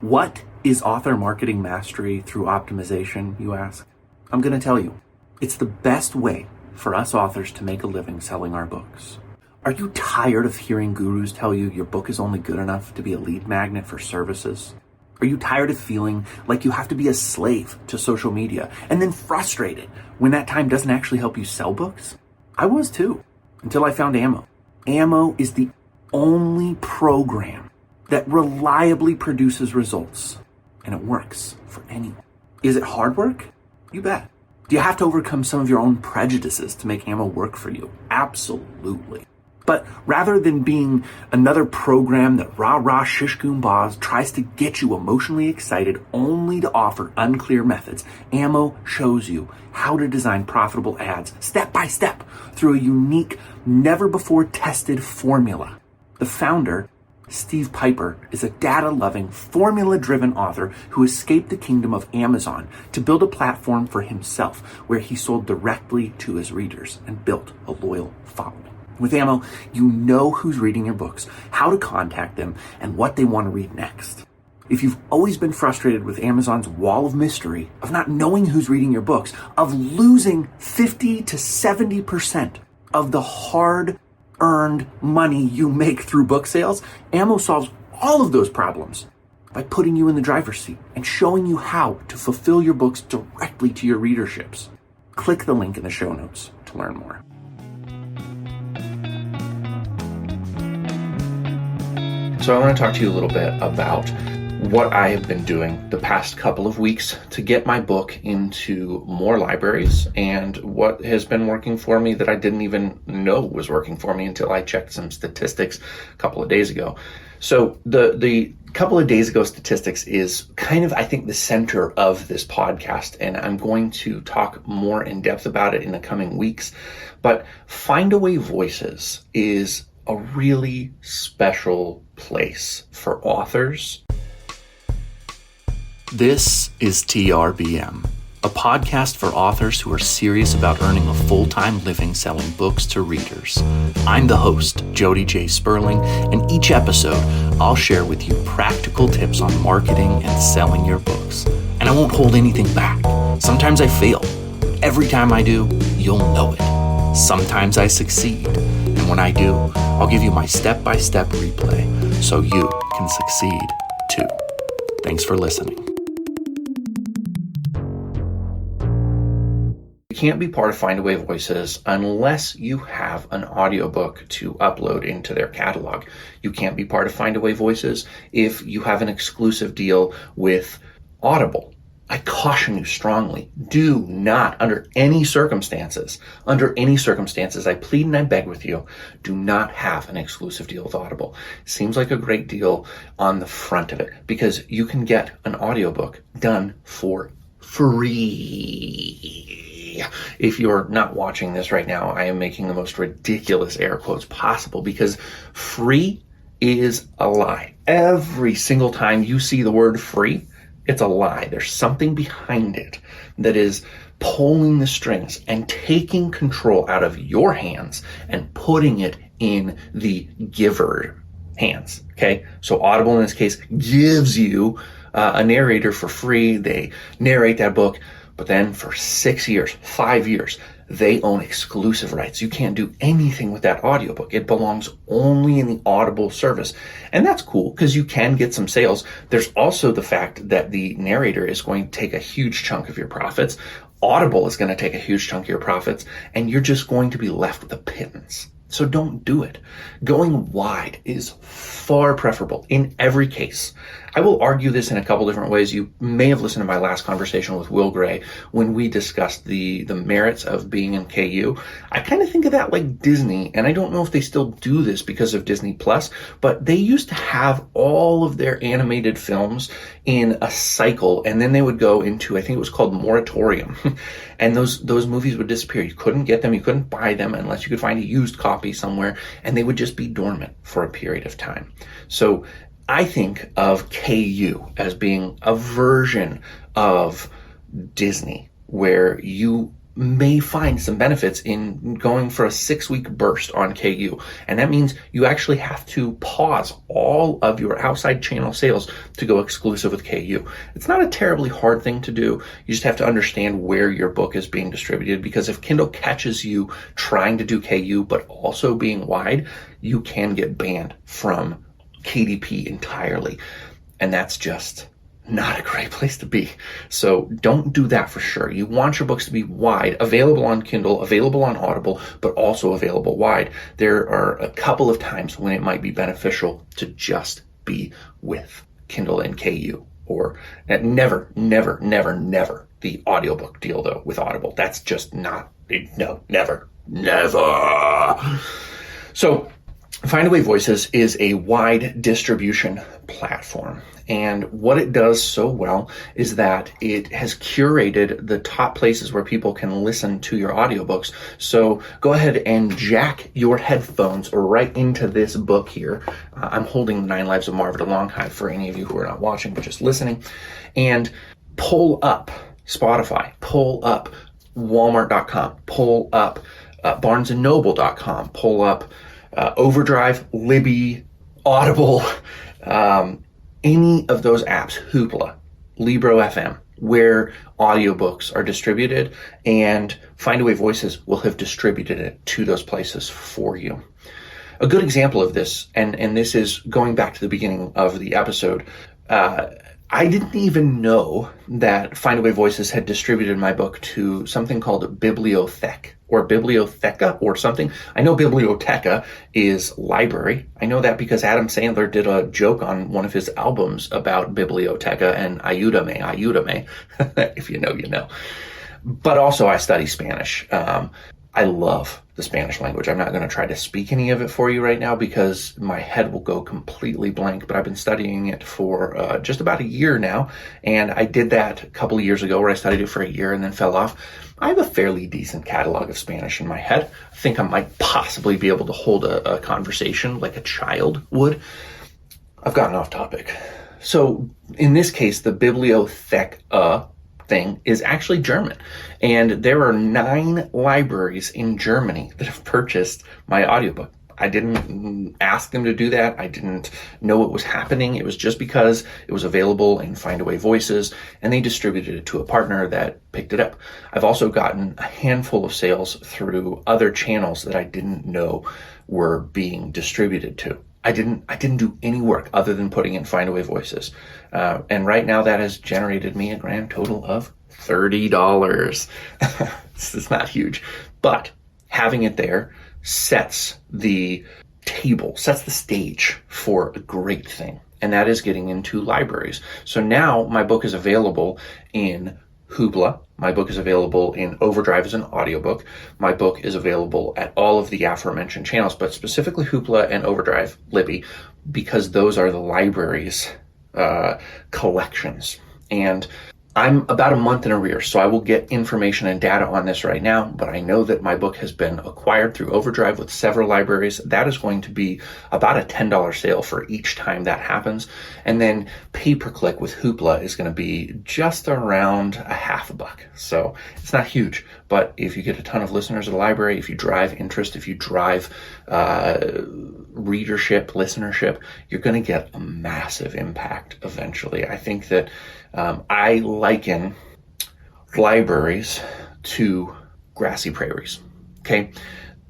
What is author marketing mastery through optimization, you ask? I'm going to tell you. It's the best way for us authors to make a living selling our books. Are you tired of hearing gurus tell you your book is only good enough to be a lead magnet for services? Are you tired of feeling like you have to be a slave to social media and then frustrated when that time doesn't actually help you sell books? I was too, until I found Ammo. Ammo is the only program that reliably produces results, and it works for anyone. Is it hard work? You bet. Do you have to overcome some of your own prejudices to make Ammo work for you? Absolutely. But rather than being another program that rah-rah shish-goom-bahs tries to get you emotionally excited only to offer unclear methods, Ammo shows you how to design profitable ads step by step through a unique, never-before-tested formula. The founder, Steve Piper, is a data-loving, formula-driven author who escaped the kingdom of Amazon to build a platform for himself where he sold directly to his readers and built a loyal following. With Ammo, you know who's reading your books, how to contact them, and what they want to read next. If you've always been frustrated with Amazon's wall of mystery, of not knowing who's reading your books, of losing 50 to 70% of the hard-earned money you make through book sales, Ammo solves all of those problems by putting you in the driver's seat and showing you how to fulfill your books directly to your readerships. Click the link in the show notes to learn more. So I want to talk to you a little bit about what I have been doing the past couple of weeks to get my book into more libraries and what has been working for me that I didn't even know was working for me until I checked some statistics a couple of days ago. So the couple of days ago statistics is kind of, I think, the center of this podcast, and I'm going to talk more in depth about it in the coming weeks. But Findaway Voices is a really special place for authors. This is TRBM, a podcast for authors who are serious about earning a full-time living selling books to readers. I'm the host, Jody J. Sperling, and each episode I'll share with you practical tips on marketing and selling your books. And I won't hold anything back. Sometimes I fail. Every time I do, you'll know it. Sometimes I succeed. And when I do, I'll give you my step-by-step replay so you can succeed too. Thanks for listening. You can't be part of Findaway Voices unless you have an audiobook to upload into their catalog. You can't be part of Findaway Voices if you have an exclusive deal with Audible. I caution you strongly, do not, under any circumstances, I plead and I beg with you, do not have an exclusive deal with Audible. Seems like a great deal on the front of it because you can get an audiobook done for free. If you're not watching this right now, I am making the most ridiculous air quotes possible because free is a lie. Every single time you see the word free, it's a lie. There's something behind it that is pulling the strings and taking control out of your hands and putting it in the giver hands. Okay. So Audible in this case gives you a narrator for free. They narrate that book, but then for 5 years, they own exclusive rights. You can't do anything with that audiobook. It belongs only in the Audible service. And that's cool because you can get some sales. There's also the fact that the narrator is going to take a huge chunk of your profits. Audible is going to take a huge chunk of your profits, and you're just going to be left with a pittance. So don't do it. Going wide is far preferable in every case. I will argue this in a couple different ways. You may have listened to my last conversation with Will Gray when we discussed the merits of being in KU. I kind of think of that like Disney, and I don't know if they still do this because of Disney Plus, but they used to have all of their animated films in a cycle, and then they would go into, I think it was called moratorium, and those movies would disappear. You couldn't get them, you couldn't buy them unless you could find a used copy somewhere, and they would just be dormant for a period of time. So I think of KU as being a version of Disney where you may find some benefits in going for a 6-week burst on KU. And that means you actually have to pause all of your outside channel sales to go exclusive with KU. It's not a terribly hard thing to do. You just have to understand where your book is being distributed, because if Kindle catches you trying to do KU but also being wide, you can get banned from KDP entirely. And that's just not a great place to be. So don't do that for sure. You want your books to be wide, available on Kindle, available on Audible, but also available wide. There are a couple of times when it might be beneficial to just be with Kindle and KU, or never the audiobook deal though with Audible. That's just not, no, never. So Findaway Voices is a wide distribution platform. And what it does so well is that it has curated the top places where people can listen to your audiobooks. So go ahead and jack your headphones right into this book here. I'm holding 9 Lives of Marvin Longhide for any of you who are not watching but just listening. And pull up Spotify, pull up Walmart.com, pull up BarnesandNoble.com, pull up Overdrive, Libby, Audible, any of those apps, Hoopla, Libro FM, where audiobooks are distributed, and Findaway Voices will have distributed it to those places for you. A good example of this, and this is going back to the beginning of the episode, I didn't even know that Findaway Voices had distributed my book to something called Bibliothek or Bibliotheca or something. I know Biblioteca is library. I know that because Adam Sandler did a joke on one of his albums about Biblioteca and Ayúdame. If you know, you know. But also I study Spanish. I love the Spanish language. I'm not going to try to speak any of it for you right now because my head will go completely blank, but I've been studying it for just about a year now. And I did that a couple of years ago where I studied it for a year and then fell off. I have a fairly decent catalog of Spanish in my head. I think I might possibly be able to hold a conversation like a child would. I've gotten off topic. So in this case, the Bibliotheca thing is actually German. And there are 9 libraries in Germany that have purchased my audiobook. I didn't ask them to do that. I didn't know it was happening. It was just because it was available in Findaway Voices, and they distributed it to a partner that picked it up. I've also gotten a handful of sales through other channels that I didn't know were being distributed to. I didn't do any work other than putting in Findaway Voices. And right now that has generated me a grand total of $30. It's not huge, but having it there sets the table, sets the stage for a great thing. And that is getting into libraries. So now my book is available in Hoopla. My book is available in Overdrive as an audiobook. My book is available at all of the aforementioned channels, but specifically Hoopla and Overdrive, Libby, because those are the library's collections. And I'm about a month in arrears, so I will get information and data on this right now, but I know that my book has been acquired through Overdrive with several libraries. That is going to be about a $10 sale for each time that happens. And then pay-per-click with Hoopla is going to be just around $50. So it's not huge, but if you get a ton of listeners at the library, if you drive interest, if you drive readership, listenership, you're going to get a massive impact eventually. I think that I liken libraries to grassy prairies. Okay.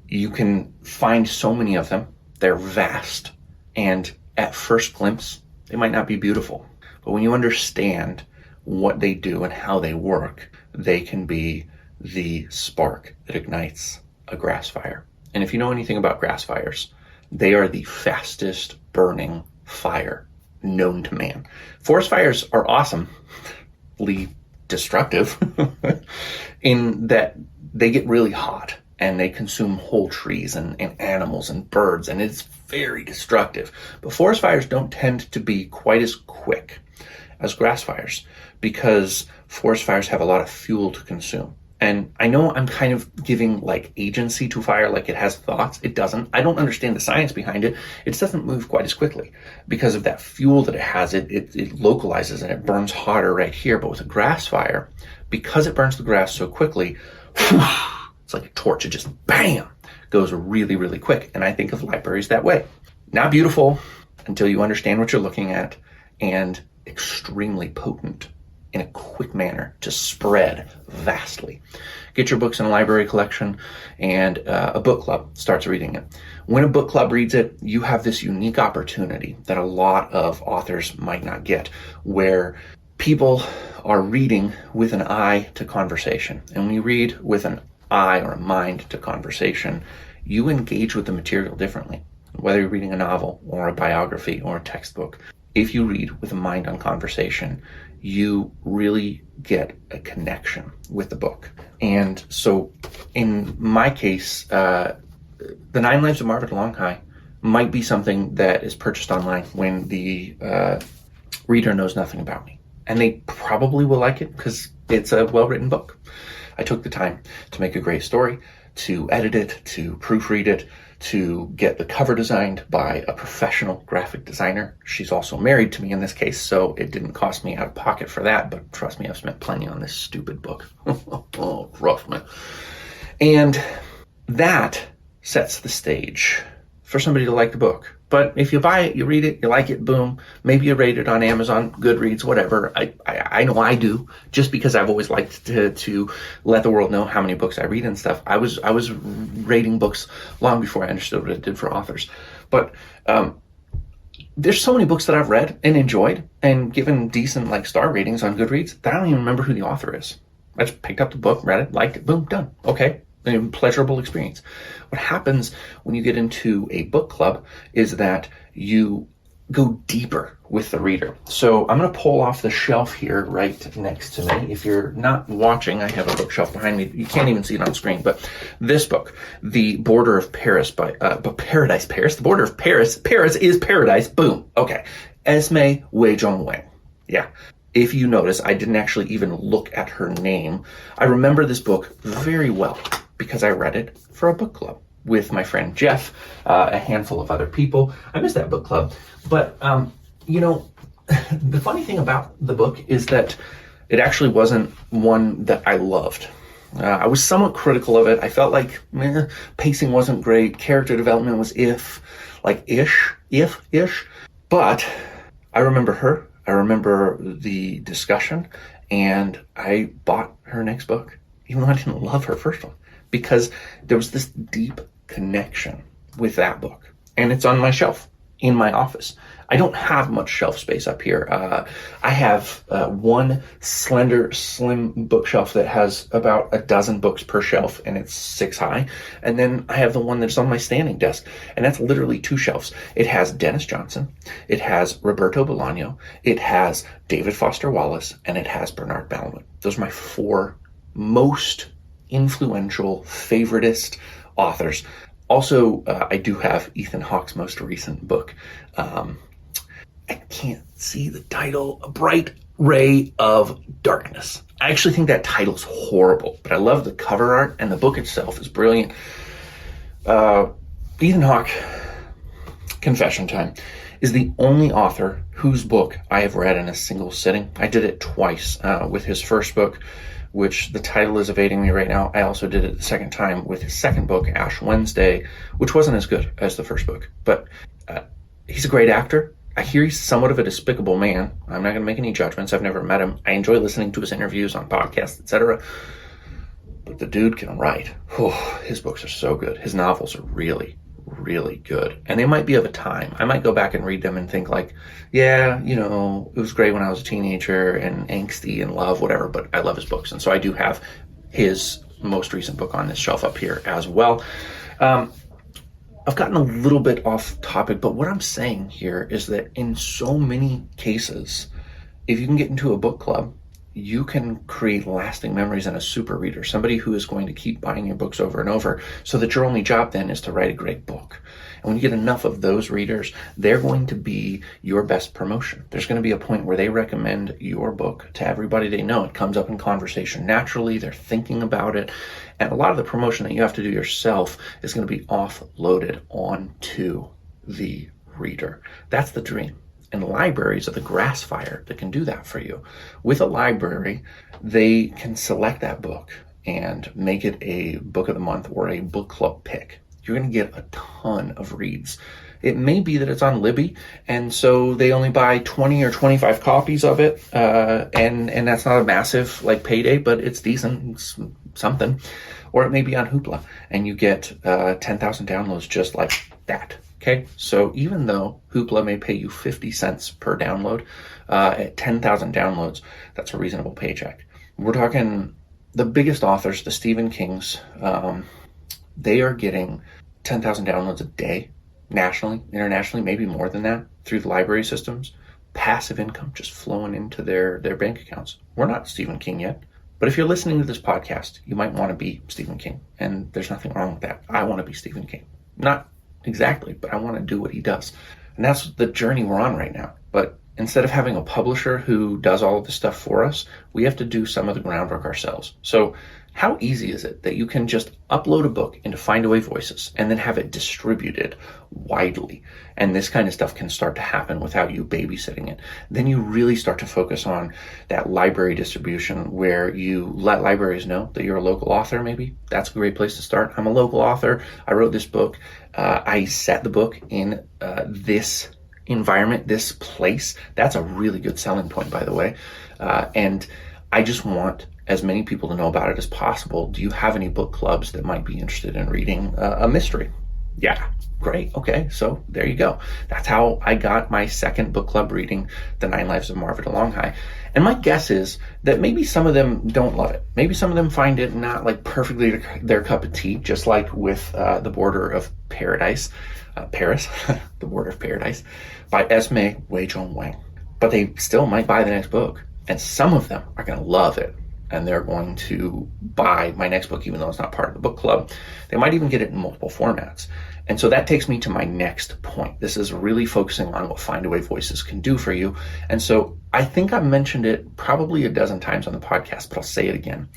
You can find so many of them. They're vast. And at first glimpse, they might not be beautiful. But when you understand what they do and how they work, they can be the spark that ignites a grass fire. And if you know anything about grass fires, they are the fastest burning fire known to man. Forest fires are awesomely destructive in that they get really hot and they consume whole trees and animals and birds, and it's very destructive. But forest fires don't tend to be quite as quick as grass fires because forest fires have a lot of fuel to consume. And I know I'm kind of giving like agency to fire, like it has thoughts. It doesn't. I don't understand the science behind it. It doesn't move quite as quickly because of that fuel that it has. It localizes and it burns hotter right here. But with a grass fire, because it burns the grass so quickly, It's like a torch. It just, bam, goes really, really quick. And I think of libraries that way. Not beautiful until you understand what you're looking at, and extremely potent in a quick manner to spread vastly. Get your books in a library collection, and a book club starts reading it. When a book club reads it, you have this unique opportunity that a lot of authors might not get, where people are reading with an eye to conversation. And when you read with an eye or a mind to conversation, you engage with the material differently. Whether you're reading a novel or a biography or a textbook, if you read with a mind on conversation, you really get a connection with the book. And so in my case, The 9 Lives of Marvin Longhai might be something that is purchased online when the reader knows nothing about me. And they probably will like it because it's a well-written book. I took the time to make a great story, to edit it, to proofread it, to get the cover designed by a professional graphic designer. She's also married to me in this case, so it didn't cost me out of pocket for that, but trust me, I've spent plenty on this stupid book. Oh, rough, man. And that sets the stage for somebody to like the book. But if you buy it, you read it, you like it, boom. Maybe you rate it on Amazon, Goodreads, whatever. I know I do, just because I've always liked to let the world know how many books I read and stuff. I was rating books long before I understood what it did for authors. But there's so many books that I've read and enjoyed and given decent star ratings on Goodreads that I don't even remember who the author is. I just picked up the book, read it, liked it, boom, done. Okay. A pleasurable experience. What happens when you get into a book club is that you go deeper with the reader. So I'm going to pull off the shelf here right next to me. If you're not watching, I have a bookshelf behind me. You can't even see it on screen, but this book, The Border of Paris by Paradise, The Border of Paris. Paris is paradise. Boom. Okay. Esme Wei-Jong-Wang. Yeah. If you notice, I didn't actually even look at her name. I remember this book very well because I read it for a book club with my friend Jeff, a handful of other people. I miss that book club. But, the funny thing about the book is that it actually wasn't one that I loved. I was somewhat critical of it. I felt like pacing wasn't great. Character development was ish. But I remember her. I remember the discussion, and I bought her next book, even though I didn't love her first one, because there was this deep connection with that book. And it's on my shelf in my office. I don't have much shelf space up here. I have one slender, slim bookshelf that has about a dozen books per shelf, and it's 6 high. And then I have the one that's on my standing desk, and that's literally 2 shelves. It has Dennis Johnson, it has Roberto Bolaño, it has David Foster Wallace, and it has Bernard Malamud. Those are my 4 most influential, favoritist authors. Also, I do have Ethan Hawke's most recent book. I can't see the title, A Bright Ray of Darkness. I actually think that title's horrible, but I love the cover art, and the book itself is brilliant. Ethan Hawke, confession time, is the only author whose book I have read in a single sitting. I did it twice with his first book, which the title is evading me right now. I also did it the second time with his second book, Ash Wednesday, which wasn't as good as the first book. But he's a great actor. I hear he's somewhat of a despicable man. I'm not going to make any judgments. I've never met him. I enjoy listening to his interviews on podcasts, etc. But the dude can write. His books are so good. His novels are really, really good. And they might be of a time. I might go back and read them and think it was great when I was a teenager and angsty and love, whatever, but I love his books. And so I do have his most recent book on this shelf up here as well. I've gotten a little bit off topic, but what I'm saying here is that in so many cases, if you can get into a book club, you can create lasting memories and a super reader, somebody who is going to keep buying your books over and over, so that your only job then is to write a great book. And when you get enough of those readers, they're going to be your best promotion. There's going to be a point where they recommend your book to everybody they know. It comes up in conversation naturally. They're thinking about it. And a lot of the promotion that you have to do yourself is going to be offloaded onto the reader. That's the dream. And libraries are the grass fire that can do that for you. With a library, they can select that book and make it a book of the month or a book club pick, you're going to get a ton of reads. It may be that it's on Libby, and so they only buy 20 or 25 copies of it, and that's not a massive like payday, but it's decent, it's something. Or it may be on Hoopla, and you get 10,000 downloads just like that. Okay, so even though Hoopla may pay you 50 cents per download, at 10,000 downloads, that's a reasonable paycheck. We're talking the biggest authors, the Stephen Kings, they are getting 10,000 downloads a day, nationally, internationally, maybe more than that, through the library systems. Passive income just flowing into their bank accounts. We're not Stephen King yet, but if you're listening to this podcast, you might want to be Stephen King, and there's nothing wrong with that. I want to be Stephen King. Not exactly, but I want to do what he does. And that's the journey we're on right now. But instead of having a publisher who does all of this stuff for us, we have to do some of the groundwork ourselves. So how easy is it that you can just upload a book into Findaway Voices and then have it distributed widely? And this kind of stuff can start to happen without you babysitting it. Then you really start to focus on that library distribution where you let libraries know that you're a local author, maybe. That's a great place to start. I'm a local author. I wrote this book. I set the book in this environment, this place. That's a really good selling point, by the way. And I just want as many people to know about it as possible. Do you have any book clubs that might be interested in reading a mystery? Yeah, great. Okay, so there you go. That's how I got my second book club reading The 9 Lives of Marvin Longhai. And my guess is that maybe some of them don't love it. Maybe some of them find it not like perfectly their cup of tea, just like with The Border of Paradise, Paris, The Border of Paradise, by Esme Wei-Jong Wang. But they still might buy the next book. And some of them are going to love it, and they're going to buy my next book, even though it's not part of the book club. They might even get it in multiple formats. And so that takes me to my next point. This is really focusing on what Findaway Voices can do for you. And so I think I've mentioned it probably a dozen times on the podcast, but I'll say it again.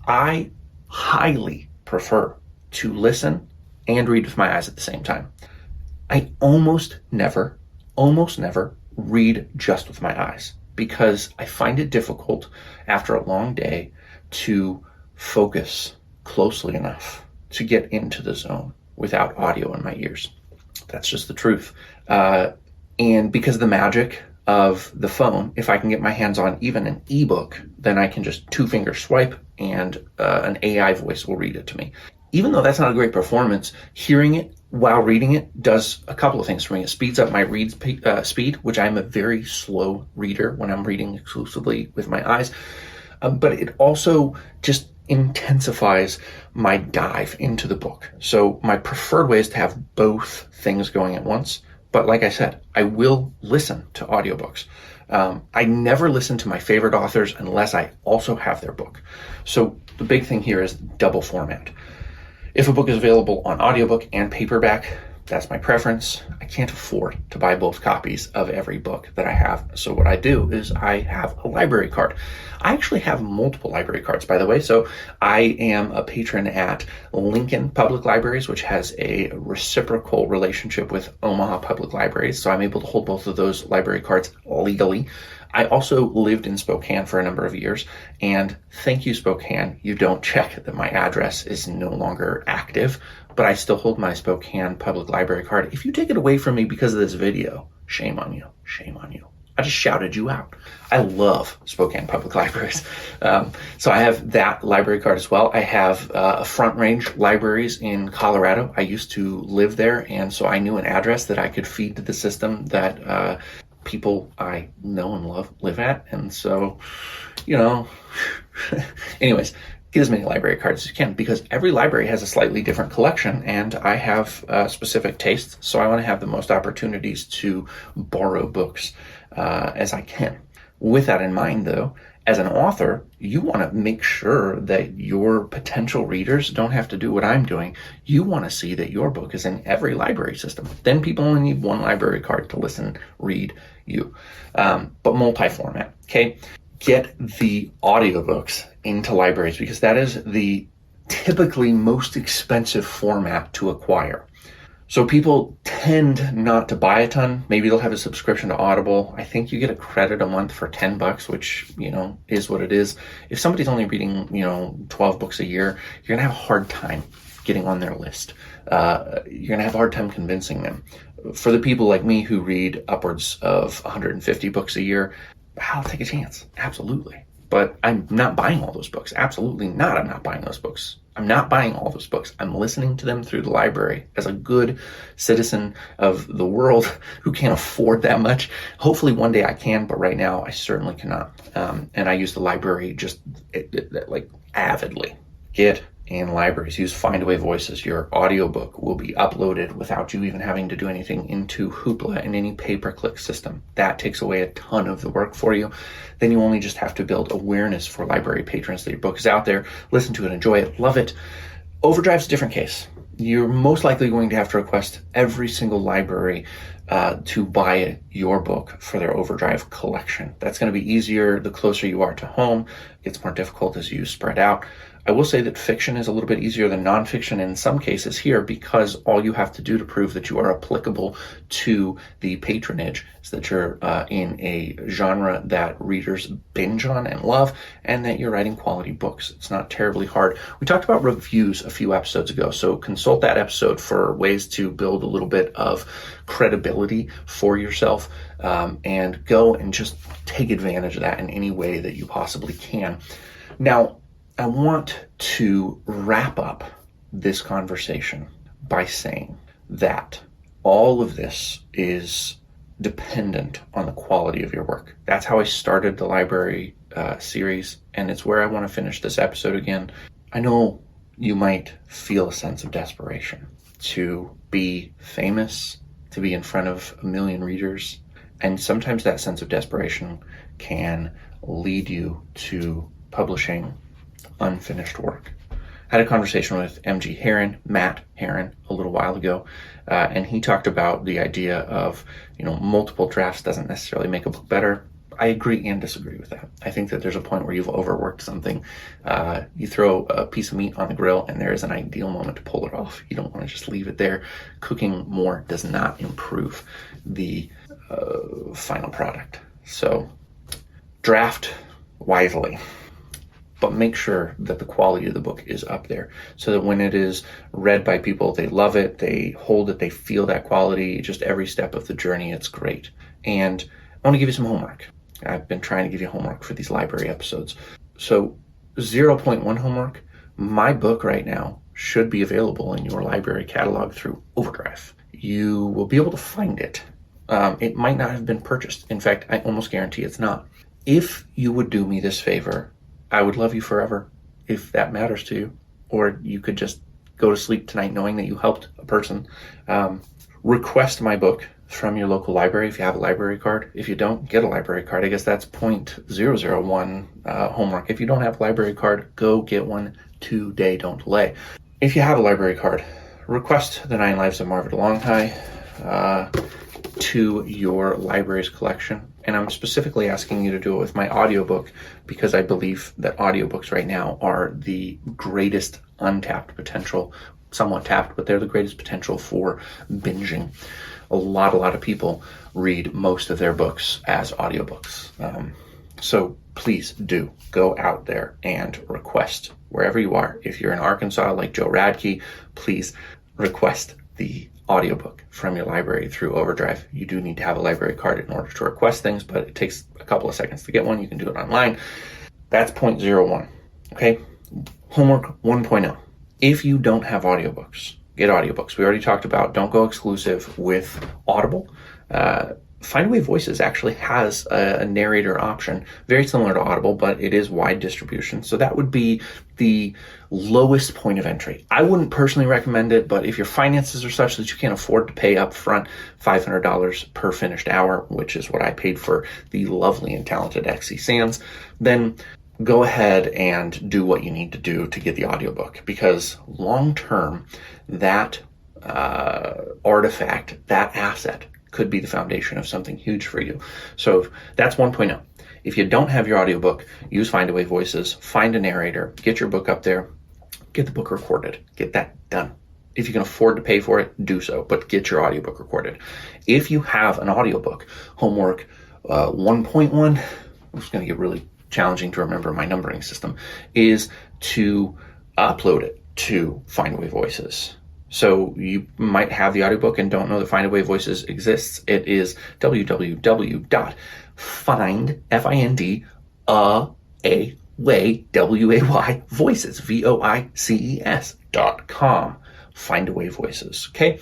I highly prefer to listen and read with my eyes at the same time. I almost never read just with my eyes, because I find it difficult after a long day to focus closely enough to get into the zone without audio in my ears. That's just the truth. And because of the magic of the phone, if I can get my hands on even an ebook, then I can just 2-finger swipe and an AI voice will read it to me. Even though that's not a great performance, hearing it while reading it does a couple of things for me. It speeds up my read speed, which I'm a very slow reader when I'm reading exclusively with my eyes. But it also just intensifies my dive into the book. So my preferred way is to have both things going at once. But like I said, I will listen to audiobooks. I never listen to my favorite authors unless I also have their book. So the big thing here is double format. If a book is available on audiobook and paperback, that's my preference. I can't afford to buy both copies of every book that I have. So what I do is I have a library card. I actually have multiple library cards, by the way. So I am a patron at Lincoln Public Libraries, which has a reciprocal relationship with Omaha Public Libraries. So I'm able to hold both of those library cards legally. I also lived in Spokane for a number of years, and thank you, Spokane. You don't check that my address is no longer active, but I still hold my Spokane Public Library card. If you take it away from me because of this video, shame on you, shame on you. I just shouted you out. I love Spokane Public Libraries. So I have that library card as well. I have Front Range Libraries in Colorado. I used to live there, and so I knew an address that I could feed to the system that people I know and love live at. And so, anyways, get as many library cards as you can, because every library has a slightly different collection, and I have specific tastes. So I want to have the most opportunities to borrow books as I can. With that in mind, though, as an author, you want to make sure that your potential readers don't have to do what I'm doing. You want to see that your book is in every library system. Then people only need one library card to listen, read you. But multi-format, okay? Get the audiobooks into libraries, because that is the typically most expensive format to acquire. So people tend not to buy a ton. Maybe they'll have a subscription to Audible. I think you get a credit a month for $10, which, is what it is. If somebody's only reading, 12 books a year, you're going to have a hard time getting on their list. You're going to have a hard time convincing them. For the people like me who read upwards of 150 books a year, I'll take a chance. Absolutely. But I'm not buying all those books. Absolutely not. I'm not buying those books. I'm not buying all those books. I'm listening to them through the library as a good citizen of the world who can't afford that much. Hopefully one day I can, but right now I certainly cannot. And I use the library just like avidly. Get in libraries. Use Findaway Voices. Your audiobook will be uploaded without you even having to do anything into Hoopla and any pay-per-click system. That takes away a ton of the work for you. Then you only just have to build awareness for library patrons that your book is out there. Listen to it, enjoy it, love it. Overdrive's a different case. You're most likely going to have to request every single library to buy your book for their Overdrive collection. That's going to be easier the closer you are to home. It's more difficult as you spread out. I will say that fiction is a little bit easier than nonfiction in some cases here, because all you have to do to prove that you are applicable to the patronage is that you're in a genre that readers binge on and love, and that you're writing quality books. It's not terribly hard. We talked about reviews a few episodes ago, so consult that episode for ways to build a little bit of credibility for yourself, and go and just take advantage of that in any way that you possibly can. Now, I want to wrap up this conversation by saying that all of this is dependent on the quality of your work. That's how I started the library series, and it's where I want to finish this episode again. I know you might feel a sense of desperation to be famous, to be in front of a million readers, and sometimes that sense of desperation can lead you to publishing unfinished work. I had a conversation with Matt Herron, a little while ago, and he talked about the idea of, multiple drafts doesn't necessarily make a book better. I agree and disagree with that. I think that there's a point where you've overworked something. You throw a piece of meat on the grill and there is an ideal moment to pull it off. You don't want to just leave it there. Cooking more does not improve the final product. So draft wisely, but make sure that the quality of the book is up there so that when it is read by people, they love it, they hold it, they feel that quality, just every step of the journey, it's great. And I want to give you some homework. I've been trying to give you homework for these library episodes. So 0.1 homework, my book right now should be available in your library catalog through Overdrive. You will be able to find it. It might not have been purchased. In fact, I almost guarantee it's not. If you would do me this favor, I would love you forever, if that matters to you. Or you could just go to sleep tonight knowing that you helped a person. Request my book from your local library if you have a library card. If you don't, get a library card. I guess that's 0.001 homework. If you don't have a library card, go get one today. Don't delay. If you have a library card, request the 9 Lives of Marva DeLonghi to your library's collection. And I'm specifically asking you to do it with my audiobook because I believe that audiobooks right now are the greatest untapped potential, somewhat tapped, but they're the greatest potential for binging. A lot of people read most of their books as audiobooks. So please do go out there and request wherever you are. If you're in Arkansas, like Joe Radke, please request the audiobook from your library through Overdrive. You do need to have a library card in order to request things, but it takes a couple of seconds to get one. You can do it online. That's 0.01. Okay. Homework 1.0. If you don't have audiobooks, get audiobooks. We already talked about don't go exclusive with Audible. Findaway Voices actually has a narrator option, very similar to Audible, but it is wide distribution. So that would be the lowest point of entry. I wouldn't personally recommend it, but if your finances are such that you can't afford to pay up front $500 per finished hour, which is what I paid for the lovely and talented XC Sands, then go ahead and do what you need to do to get the audiobook, because long term, that artifact, that asset, could be the foundation of something huge for you. So that's 1.0. If you don't have your audiobook, use Findaway Voices, find a narrator, get your book up there, get the book recorded, get that done. If you can afford to pay for it, do so, but get your audiobook recorded. If you have an audiobook, homework 1.1, it's going to get really challenging to remember my numbering system, is to upload it to Findaway Voices. So you might have the audiobook and don't know that Findaway Voices exists. It is www.voices, voices.com. Findaway Voices. Okay.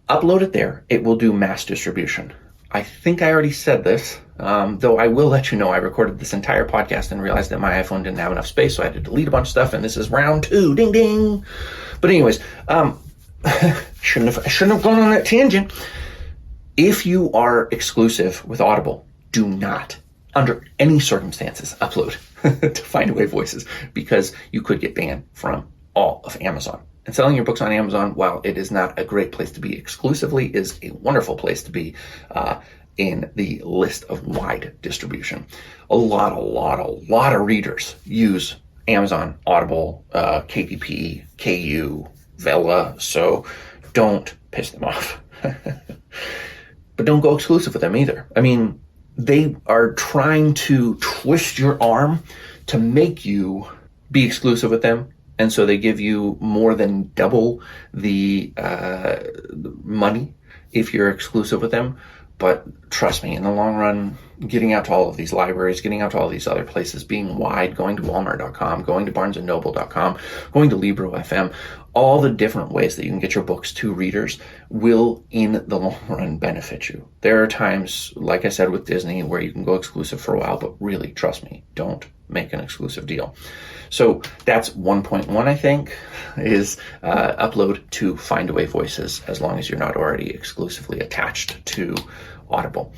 Upload it there. It will do mass distribution. I think I already said this, though I will let you know I recorded this entire podcast and realized that my iPhone didn't have enough space, so I had to delete a bunch of stuff, and this is round 2. Ding, ding. But anyways, shouldn't have gone on that tangent. If you are exclusive with Audible, do not, under any circumstances, upload to Findaway Voices, because you could get banned from all of Amazon. And selling your books on Amazon, while it is not a great place to be exclusively, is a wonderful place to be in the list of wide distribution. A lot of readers use Amazon, Audible, KDP, KU, Vela, so don't piss them off. But don't go exclusive with them either. I mean, they are trying to twist your arm to make you be exclusive with them. And so they give you more than double the money if you're exclusive with them. But trust me, in the long run, getting out to all of these libraries, getting out to all these other places, being wide, going to Walmart.com, going to BarnesandNoble.com, going to Libro.fm, all the different ways that you can get your books to readers will, in the long run, benefit you. There are times, like I said with Disney, where you can go exclusive for a while, but really, trust me, don't make an exclusive deal. So that's 1.1, I think, is upload to Findaway Voices, as long as you're not already exclusively attached to Audible.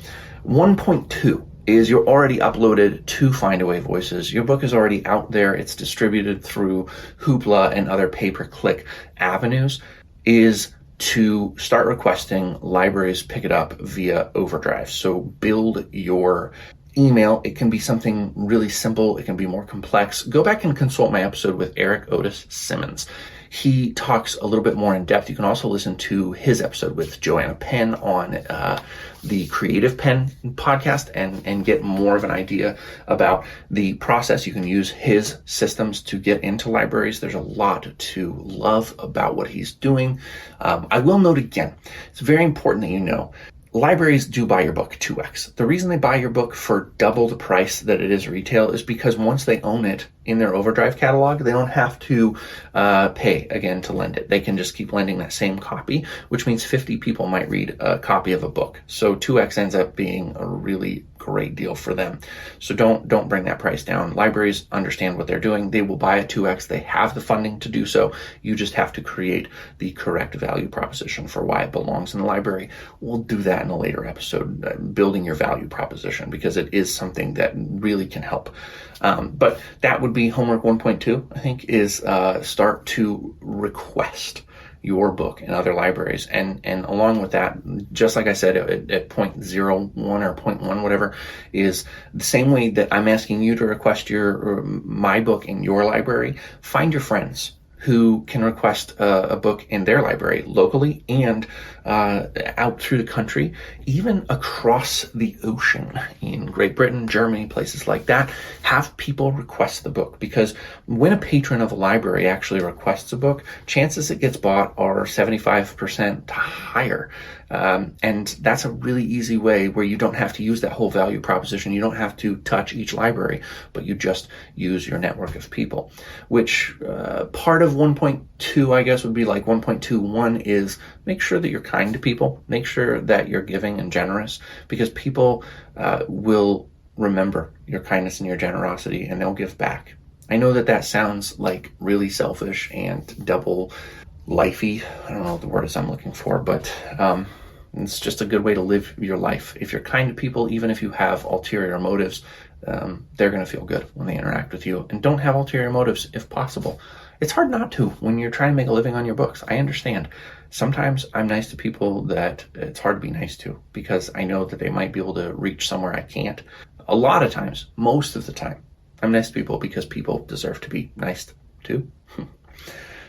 1.2 is you're already uploaded to Findaway Voices. Your book is already out there. It's distributed through Hoopla and other pay-per-click avenues, is to start requesting libraries pick it up via Overdrive. So build your email. It can be something really simple. It can be more complex. Go back and consult my episode with Eric Otis Simmons. He talks a little bit more in depth. You can also listen to his episode with Joanna Penn on the Creative Penn podcast and get more of an idea about the process. You can use his systems to get into libraries. There's a lot to love about what he's doing. I will note again, it's very important that you know, libraries do buy your book 2x. The reason they buy your book for double the price that it is retail is because once they own it in their Overdrive catalog, they don't have to pay again to lend it. They can just keep lending that same copy, which means 50 people might read a copy of a book. So 2x ends up being a really great deal for them. So don't bring that price down. Libraries understand what they're doing. They will buy at 2x. They have the funding to do so. You just have to create the correct value proposition for why it belongs in the library. We'll do that in a later episode, building your value proposition, because it is something that really can help. But that would be homework 1.2, I think, is start to request your book in other libraries. And along with that, just like I said at 0.01 or 0.1, whatever, is the same way that I'm asking you to request my book in your library. Find your friends who can request a book in their library locally and out through the country, even across the ocean in Great Britain, Germany, places like that. Have people request the book, because when a patron of a library actually requests a book, chances it gets bought are 75% higher. And that's a really easy way where you don't have to use that whole value proposition. You don't have to touch each library, but you just use your network of people, which part of 1.2, I guess, would be like 1.21 is make sure that you're kind to people. Make sure that you're giving and generous, because people will remember your kindness and your generosity, and they'll give back. I know that sounds like really selfish and double lifey. I don't know what the word is I'm looking for, but it's just a good way to live your life. If you're kind to people, even if you have ulterior motives, they're going to feel good when they interact with you. And don't have ulterior motives if possible. It's hard not to when you're trying to make a living on your books. I understand. Sometimes I'm nice to people that it's hard to be nice to, because I know that they might be able to reach somewhere I can't. A lot of times, most of the time, I'm nice to people because people deserve to be nice to.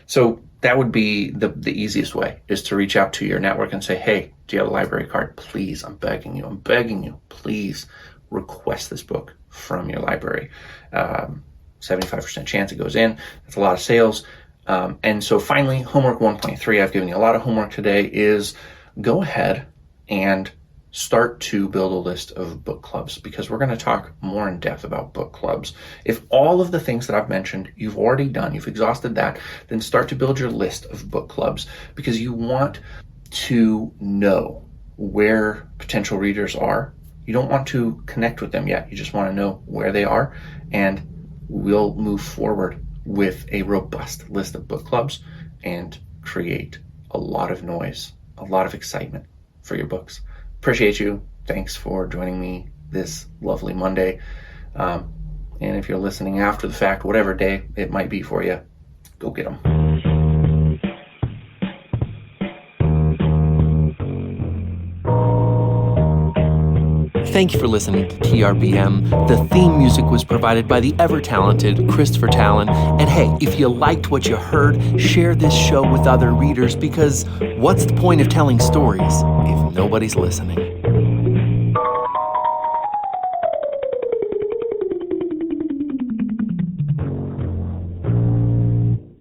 So that would be the easiest way, is to reach out to your network and say, hey, do you have a library card? Please, I'm begging you, please request this book from your library. 75% chance it goes in. That's a lot of sales. And so finally, homework 1.3, I've given you a lot of homework today, is go ahead and start to build a list of book clubs, because we're going to talk more in depth about book clubs. If all of the things that I've mentioned you've already done, you've exhausted that, then start to build your list of book clubs, because you want to know where potential readers are. You don't want to connect with them yet. You just want to know where they are, and we'll move forward with a robust list of book clubs and create a lot of noise, a lot of excitement for your books. Appreciate you. Thanks for joining me this lovely Monday. And if you're listening after the fact, whatever day it might be for you, go get them. Thank you for listening to TRBM. The theme music was provided by the ever-talented Christopher Talon. And hey, if you liked what you heard, share this show with other readers, because what's the point of telling stories if nobody's listening?